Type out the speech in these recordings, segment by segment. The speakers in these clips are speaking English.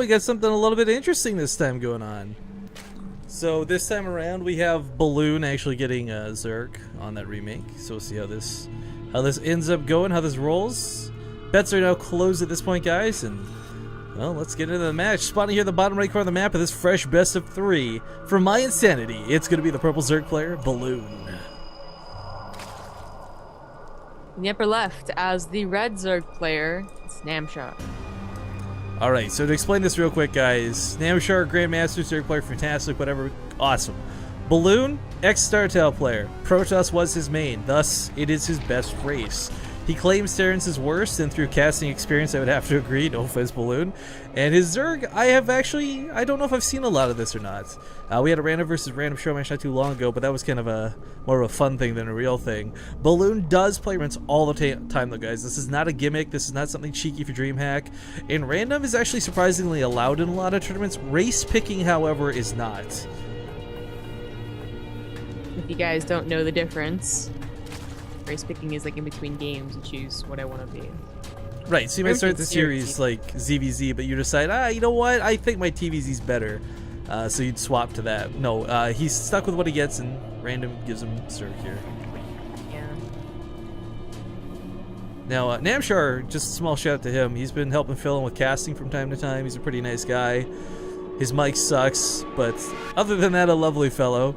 we got something a little bit interesting this time going on. So this time around, we have Balloon actually getting Zerg on that remake. So we'll see how this ends up going, how this rolls. Bets are now closed at this point, guys, and well, let's get into the match. Spawning here in the bottom right corner of the map of this fresh best of 3. For my insanity, it's going to be the purple Zerg player, Balloon. In the upper left, as the red Zerg player, it's Namshar. Alright, so to explain this real quick, guys. Namshar, Grandmaster, Zerg player, fantastic, whatever, awesome. Balloon, ex-StarTale player. Protoss was his main, thus it is his best race. He claims Terrence is worse, and through casting experience I would have to agree, no offense Balloon. And his Zerg, I don't know if I've seen a lot of this or not. We had a random versus random show match not too long ago, but that was kind of more of a fun thing than a real thing. Balloon does play rents all the time though, guys. This is not a gimmick, this is not something cheeky for DreamHack. And random is actually surprisingly allowed in a lot of tournaments. Race picking, however, is not. If you guys don't know the difference, race picking is like in between games and choose what I want to be. Right, so you might start the series like ZvZ, but you decide, you know what, I think my TVZ's better. So you'd swap to that. No, he's stuck with what he gets, and random gives him Zerg here. Yeah. Now, Namshar, just a small shout out to him. He's been helping fill in with casting from time to time. He's a pretty nice guy. His mic sucks, but other than that, a lovely fellow.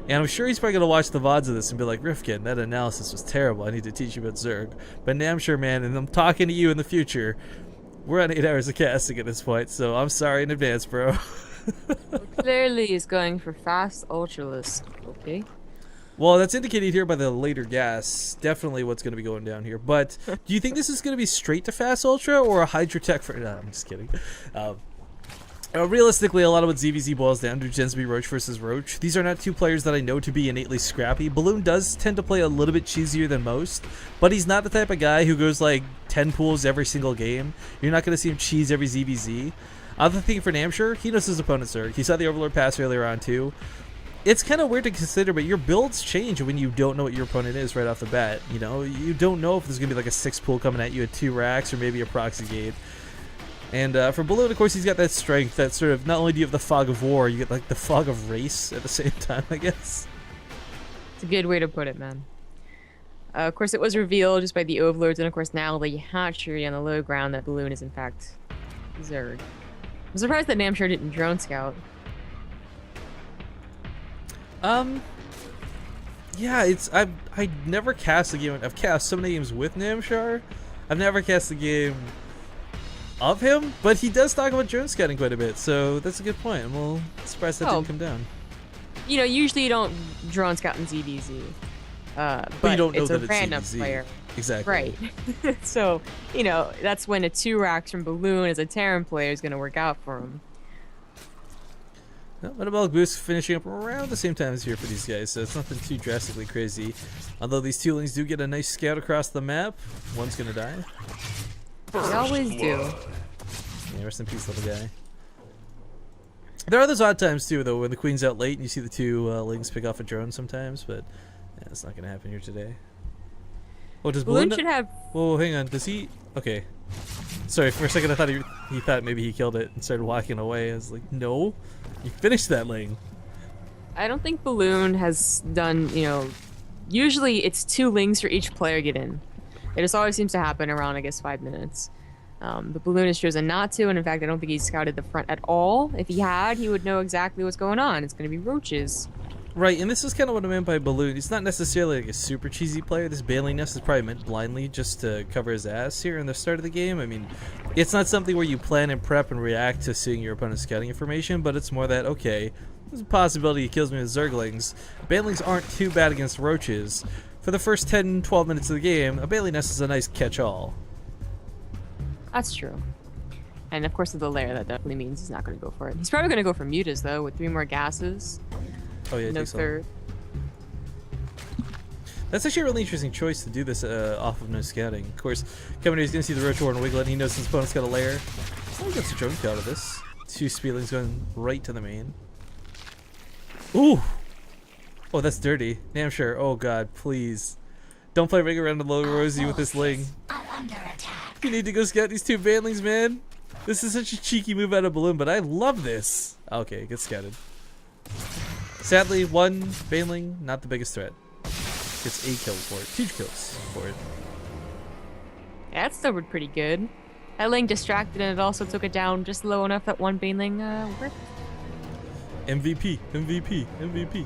And I'm sure he's probably going to watch the VODs of this and be like, Rifkin, that analysis was terrible. I need to teach you about Zerg. But Namshar, man, and I'm talking to you in the future. We're on 8 hours of casting at this point, so I'm sorry in advance, bro. Well, clearly he's going for fast ultralist. Okay. Well, that's indicated here by the later gas. Definitely what's going to be going down here. But do you think this is going to be straight to fast ultra or a Hydrotech for... No, I'm just kidding. Realistically, a lot of what ZvZ boils down to tends to be Roach versus Roach. These are not two players that I know to be innately scrappy. Balloon does tend to play a little bit cheesier than most, but he's not the type of guy who goes like 10 pools every single game. You're not going to see him cheese every ZvZ. Other thing for Namshar, he knows his opponent's Zerg. He saw the Overlord pass earlier on too. It's kind of weird to consider, but your builds change when you don't know what your opponent is right off the bat. You know, you don't know if there's going to be like a 6 pool coming at you at 2 racks or maybe a proxy gate. And for Balloon, of course, he's got that strength, that sort of, not only do you have the fog of war, you get like the fog of race at the same time, I guess. It's a good way to put it, man. Of course, it was revealed just by the Overlords, and of course now the hatchery on the low ground that Balloon is in fact Zerg. I'm surprised that Namshar didn't drone scout. Yeah, I never cast a game. I've cast so many games with Namshar. I've never cast a game of him, but he does talk about drone scouting quite a bit, so that's a good point. I'm a little surprised that didn't come down. You know, usually you don't drone scout in ZvZ, but you don't know it's a that random ZvZ. player. Exactly. Right. So, you know, that's when a 2 racks from Balloon as a Terran player is going to work out for him. Well, Metabolic Boost finishing up around the same time as here for these guys, so it's nothing too drastically crazy. Although these 2 lings do get a nice scout across the map. One's going to die. They always do. Yeah, rest in peace, little guy. There are those odd times too, though, when the queen's out late and you see the 2 lings pick off a drone sometimes, but yeah, it's not going to happen here today. Oh, does Balloon should have... Whoa, hang on. Does he... Okay. Sorry, for a second I thought he thought maybe he killed it and started walking away. I was like, no. You finished that ling. I don't think Balloon has done, you know... Usually it's 2 lings for each player get in. It just always seems to happen around, I guess, 5 minutes. The Balloon has chosen not to, and in fact, I don't think he's scouted the front at all. If he had, he would know exactly what's going on. It's going to be roaches. Right, and this is kind of what I meant by Balloon. He's not necessarily like a super cheesy player. This bailing nest is probably meant blindly just to cover his ass here in the start of the game. I mean, it's not something where you plan and prep and react to seeing your opponent's scouting information, but it's more that, okay, there's a possibility he kills me with Zerglings. Bailings aren't too bad against roaches. For the first 10-12 minutes of the game, a bailing nest is a nice catch-all. That's true. And of course with the lair, that definitely means he's not going to go for it. He's probably going to go for mutas, though, with 3 more gases. Oh yeah, no third. That's actually a really interesting choice to do this off of no scouting. Of course, coming here, he's going to see the Roach War and Wiglet. He knows his opponent's got a lair. So he gets a drone kill out of this. 2 Spielings going right to the main. Ooh! Oh, that's dirty. Namshar, oh god, please. Don't play ring around the low Rosie with this ling. You need to go scout these 2 banlings, man. This is such a cheeky move out of Balloon, but I love this. Okay, it gets scattered. Sadly, one Baneling, not the biggest threat. Gets a kill for it. 2 kills for it. Yeah, that still pretty good. That Ling distracted and it also took it down just low enough that one Baneling worked. MVP, MVP, MVP.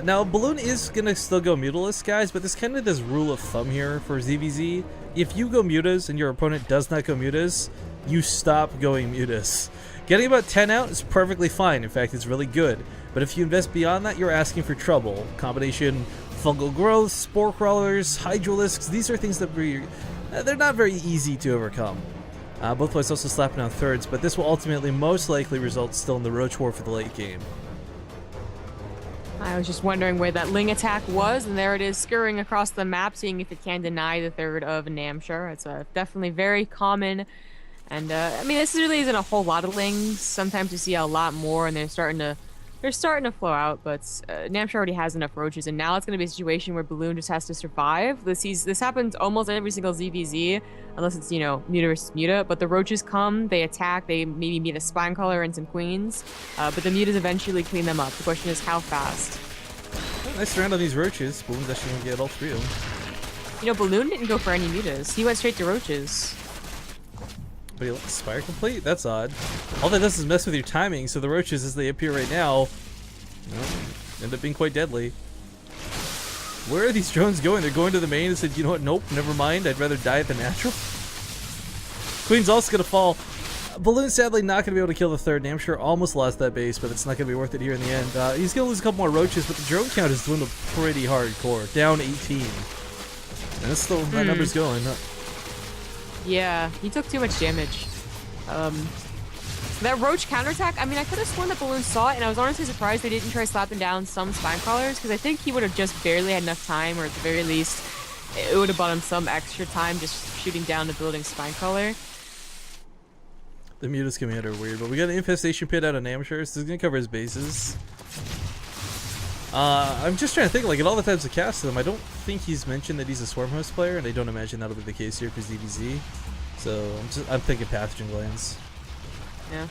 Now, Balloon is going to still go mutalist, guys, but there's kind of this rule of thumb here for ZvZ. If you go mutas and your opponent does not go mutas, you stop going mutas. Getting about 10 out is perfectly fine. In fact, it's really good. But if you invest beyond that, you're asking for trouble. Combination fungal growth, spore crawlers, hydralisks, these are things that they're not very easy to overcome. Both players also slapping down thirds, but this will ultimately most likely result still in the Roach War for the late game. I was just wondering where that Ling attack was, and there it is scurrying across the map, seeing if it can deny the third of Namshar. It's definitely very common. And I mean, this really isn't a whole lot of Lings. Sometimes you see a lot more, and they're starting to flow out. But Namshar already has enough roaches, and now it's going to be a situation where Balloon just has to survive. This happens almost every single ZvZ, unless it's, you know, Muta versus Muta. But the roaches come, they attack, they maybe meet a spine caller and some queens, but the Mutas eventually clean them up. The question is how fast. Oh, nice round on these roaches. Balloon's actually going to get all 3 of them. You know, Balloon didn't go for any Mutas. He went straight to roaches. But he lets Spire complete? That's odd. All that does is mess with your timing, so the roaches, as they appear right now, end up being quite deadly. Where are these drones going? They're going to the main and said, you know what, nope, never mind, I'd rather die at the natural. Queen's also going to fall. Balloon's sadly not going to be able to kill the third. Namshar almost lost that base, but it's not going to be worth it here in the end. He's going to lose a couple more roaches, but the drone count has dwindled pretty hardcore. Down 18. And that's still, that number's going. Yeah, he took too much damage. That roach counterattack, I mean, I could have sworn that Balloon saw it, and I was honestly surprised they didn't try slapping down some spine crawlers, because I think he would have just barely had enough time, or at the very least, it would have bought him some extra time just shooting down the building spine crawler. The Mutas coming out are weird, but we got an infestation pit out of Namshar, so this is going to cover his bases. I'm just trying to think, like, at all the times to cast them, I don't think he's mentioned that he's a Swarm Host player, and I don't imagine that'll be the case here for ZvZ. So I'm thinking Pathogen Glands. Yeah.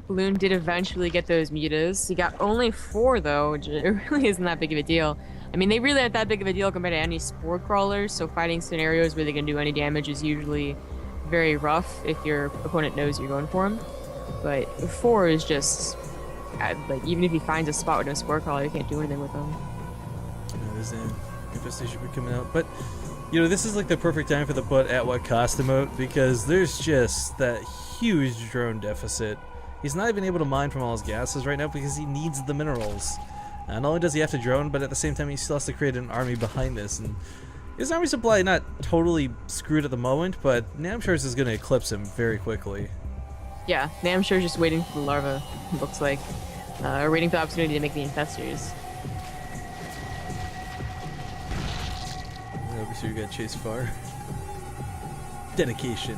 Balloon did eventually get those Mutas. He got only 4 though, which it really isn't that big of a deal. I mean, they really aren't that big of a deal compared to any Spore Crawlers, so fighting scenarios where they can do any damage is usually very rough if your opponent knows you're going for him. But 4 is just, like, even if he finds a spot with no Spore Crawler, you can't do anything with him. Yeah, there's an infestation pit coming out, but you know, this is like the perfect time for the put at what cost emote, because there's just that huge drone deficit. He's not even able to mine from all his gases right now because he needs the minerals. Not only does he have to drone, but at the same time he still has to create an army behind this. And his army supply not totally screwed at the moment, but Namshar's is going to eclipse him very quickly. Yeah, Namshar's just waiting for the larva, it looks like. Or waiting for the opportunity to make the infestors. Obviously, we got chase far. Dedication.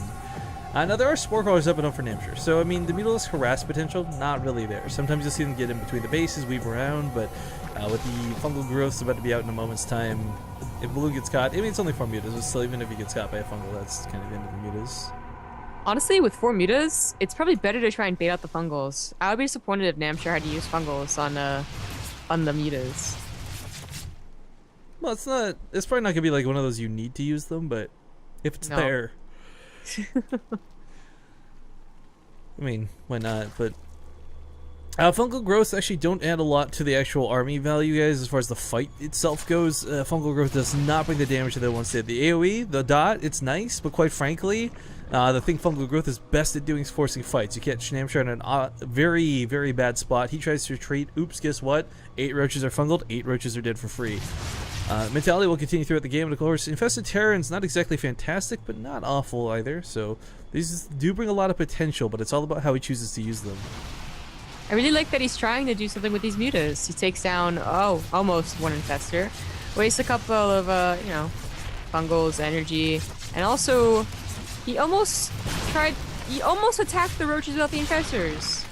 Now, there are Spore Crawlers up and up for Namshar. So, I mean, the Mutalist harass potential, not really there. Sometimes you'll see them get in between the bases, weave around, but with the fungal growths about to be out in a moment's time, if Balloon gets caught, I mean, it's only 4 Mutas, but still, even if he gets caught by a fungal, that's kind of the end of the Mutas. Honestly, with 4 Mutas, it's probably better to try and bait out the fungals. I would be disappointed if Namshar had to use fungals on the Mutas. Well, it's probably not going to be like one of those you need to use them, but if it's there. I mean, why not? But fungal growths actually don't add a lot to the actual army value, guys, as far as the fight itself goes. Fungal growth does not bring the damage that it once did. The AoE, the dot, it's nice, but quite frankly, the thing fungal growth is best at doing is forcing fights. You catch Namshar in a very, very bad spot. He tries to retreat. Oops, guess what? 8 roaches are fungaled, 8 roaches are dead for free. Mentality will continue throughout the game, and of course, Infested Terran's not exactly fantastic, but not awful either, so these do bring a lot of potential, but it's all about how he chooses to use them. I really like that he's trying to do something with these Mutas. He takes down, almost 1 Infestor, wastes a couple of, you know, fungals, energy, and also, he almost attacked the roaches without the Infestors.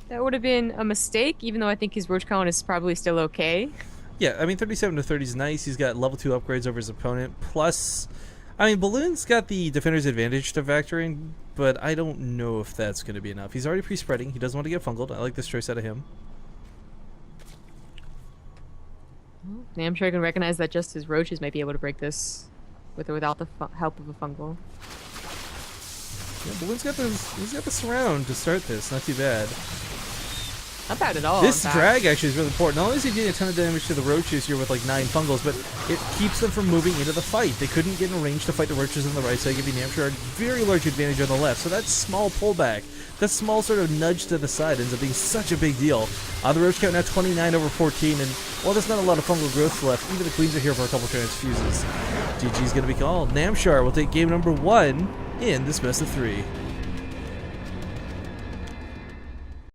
That would have been a mistake, even though I think his roach count is probably still okay. Yeah, I mean, 37 to 30 is nice. He's got level 2 upgrades over his opponent. Plus, I mean, Balloon's got the defender's advantage to factor in, but I don't know if that's going to be enough. He's already pre-spreading. He doesn't want to get fungled. I like this choice out of him. Namshar can recognize that just his roaches might be able to break this with or without the help of a fungal. Yeah, Balloon's got the surround to start this. Not too bad. Not bad at all. This drag actually is really important. Not only is he doing a ton of damage to the roaches here with like 9 fungals, but it keeps them from moving into the fight. They couldn't get in range to fight the roaches on the right side, giving Namshar a very large advantage on the left. So that small pullback, that small sort of nudge to the side ends up being such a big deal. The roach count now 29 over 14, and while there's not a lot of fungal growth left, even the queens are here for a couple transfuses. GG's going to be called. Namshar will take game number 1 in this best of 3.